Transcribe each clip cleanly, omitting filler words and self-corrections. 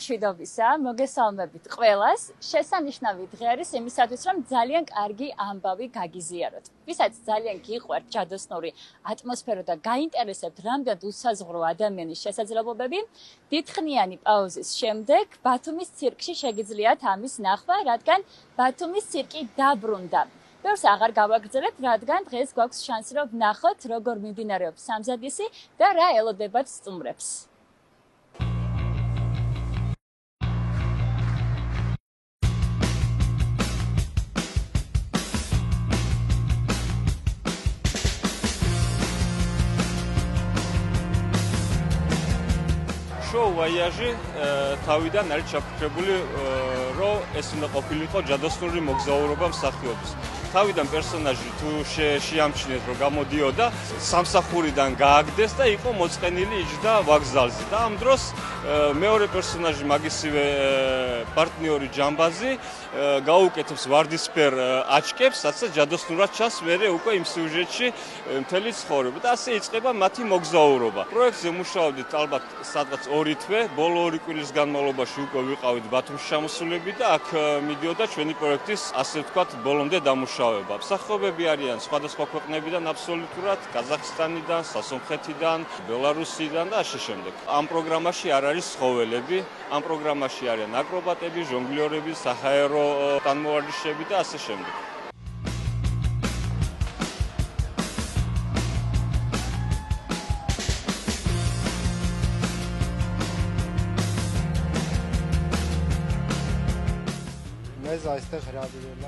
მშვიდობისა, მოგესალმებით ყველას. შესანიშნავი დღე არის იმისათვის, რომ ძალიან კარგი ამბავი გაგიზიაროთ. ვისაც ძალიან გიყვართ ჯადოსნური ატმოსფერო და გაინტერესებთ რამდენად უსაზღვრო ადამიანის შესაძლებლობები, დიდხნიანი პაუზის შემდეგ ბათუმის ცირკში შეგიძლიათ ამის ნახვა, რადგან ბათუმის ცირკი დაბრუნდა. ბევრს აღარ გავაგრძელებთ, რადგან დღეს გვაქვს შანსი, რომ ვნახოთ, როგორ მიმდინარეობს სამზადისი და რა ელოდებათ სტუმრებს. შოუ ვაიაჟი თავიდან არის ჩაფიქრებული, რომ ეს უნდა ყოფილიყო ჯადოსნური მოგზაურობა მსახიობის. თავიდან პერსონაჟი თუ შეამჩნიეთ, რომ გამოდიოდა სამსახურიდან გააგდეს და იყო მოწყენილი იჯდა ვაგზალზე. და ამ დროს მეორე პერსონაჟი მაგისივე პარტნიორი ჯამბაზი გაუკეთებს ვარდისფერ აჩკებს, რაცა ჯადოსნურად ჩანს მერე უკვე იმ სიუჟეტში მთელი ცხოვრება. და ასე იწყება მათი მოგზაურობა. პროექტზე მუშაობდით ალბათ სადღაც 2 თვე, ბოლო 2 კვირის განმავლობაში უკვე ვიყავით ბათუმში ჩამოსულები და აქ მიდიოდა ჩვენი პროექტის, ასე ვთქვათ, ბოლომდე დამუშავება. მსახიობები არიან სხვადასხვა ქვეყნებიდან აბსოლუტურად, კაზახსტანიდან, სასონხეთიდან, ბელარუსიდან და ასე შემდეგ. ამ პროგრამაში არ არის ცხოველები, ამ პროგრამაში არიან აკრობატები, ჟონგლიორები, საჰაერო ტანმოვარჯიშები და ასე შემდეგ.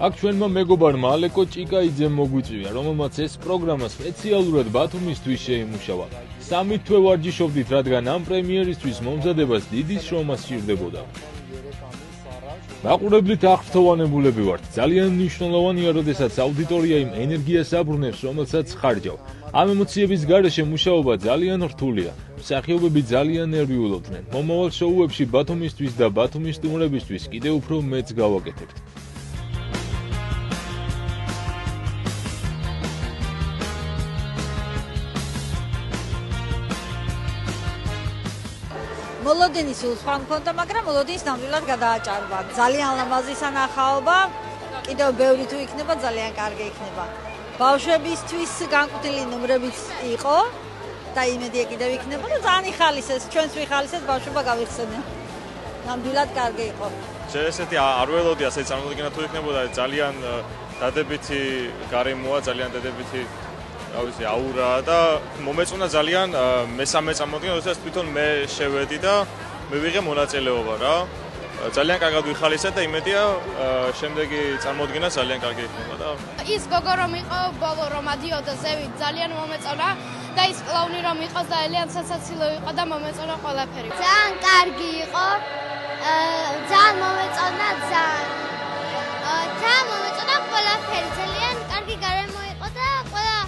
აქ ჩვენმა მეგობარმა ალეკო ჭიკაიძემ მოგვიწვია, რომელმაც ეს პროგრამა სპეციალურად ბათუმისთვის შეიმუშავა. 3 თვე ვარჯიშობდით, რადგან ამ პრემიერისთვის მომზადებას დიდი შრომა სჭირდებოდა. მაყურებლით აღფრთოვანებულები ვართ. ძალიან მნიშვნელოვანია, როდესაც აუდიტორია იმ ენერგიას აბრუნებს, რომელსაც ხარჯავ. ამ ემოციების გარეშე მუშაობა ძალიან რთულია. მსახიობები ძალიან ნერვიულობდნენ. მომავალ შოუებში ბათუმისთვის და ბათუმის სტუმრებისთვის კიდევ უფრო მეც გავაკეთებთ. მოლოდინის სხვა მქონდა, მაგრამ მოლოდინის ნამდვილად გადააჭარბა. ძალიან ლამაზი სანახაობა, კიდევ ბევრი თუ იქნება, ძალიან კარგი იქნება. ბავშვებისთვის განკუთვნილი ნომრებიც იყო და იმედია კიდევ იქნება და ძალიან იხალისეს, ჩვენს ვიხალისეს, ბავშვობა გავიხსენე. ნამდვილად კარგი იყო. ჯერ ესეთი არ ველოდი ასე წარმოდგენა თუ იქნებოდა, ძალიან დადებითი გარემოა, ძალიან დადებითი აურა და მომეწონა ძალიან მესამე წარმოდგენა, როდესაც თვითონ მე შევედი და მივიღე მონაწილეობა რა. ძალიან კარგად ვიხალისე და იმედია შემდეგი წარმოდგენა ძალიან კარგი იქნება და ის გოგო რომ იყო ბოლო რომ ადიოდა ზევით ძალიან მომეწონა და ის კლაუნი რომ იყოს და ძალიან სენსაციო იყო და მომეწონა ყველაფერი. ძალიან კარგი იყო. ძალიან მომეწონა ძალიან მომეწონა ყველაფერი. ძალიან კარგი გარემო იყო და ყველა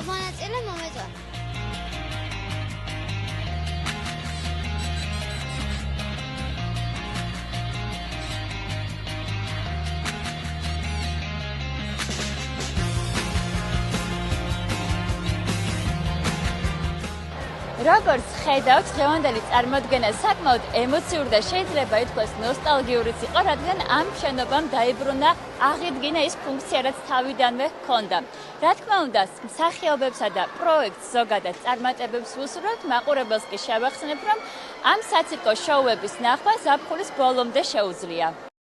მონაწილე მომეწონა. როგორც ხედავთ, დღევანდელი წარმოდგენა საკმაოდ ემოციური და შეიძლება ითქვას ნოსტალგიურიც იყო, რადგან ამ შენობამ დაიბრუნა, აღიდგინა ის ფუნქცია, რაც თავიდანვე ჰქონდა. რა თქმა უნდა, მსახიობებსა და პროექტს ზოგადად წარმატებებს ვუსურვებთ, მაყურებელს კი შევახსენებ, რომ ამ საცირკო შოუების ნახვა ზაფხულის ბოლომდე შეუძლია.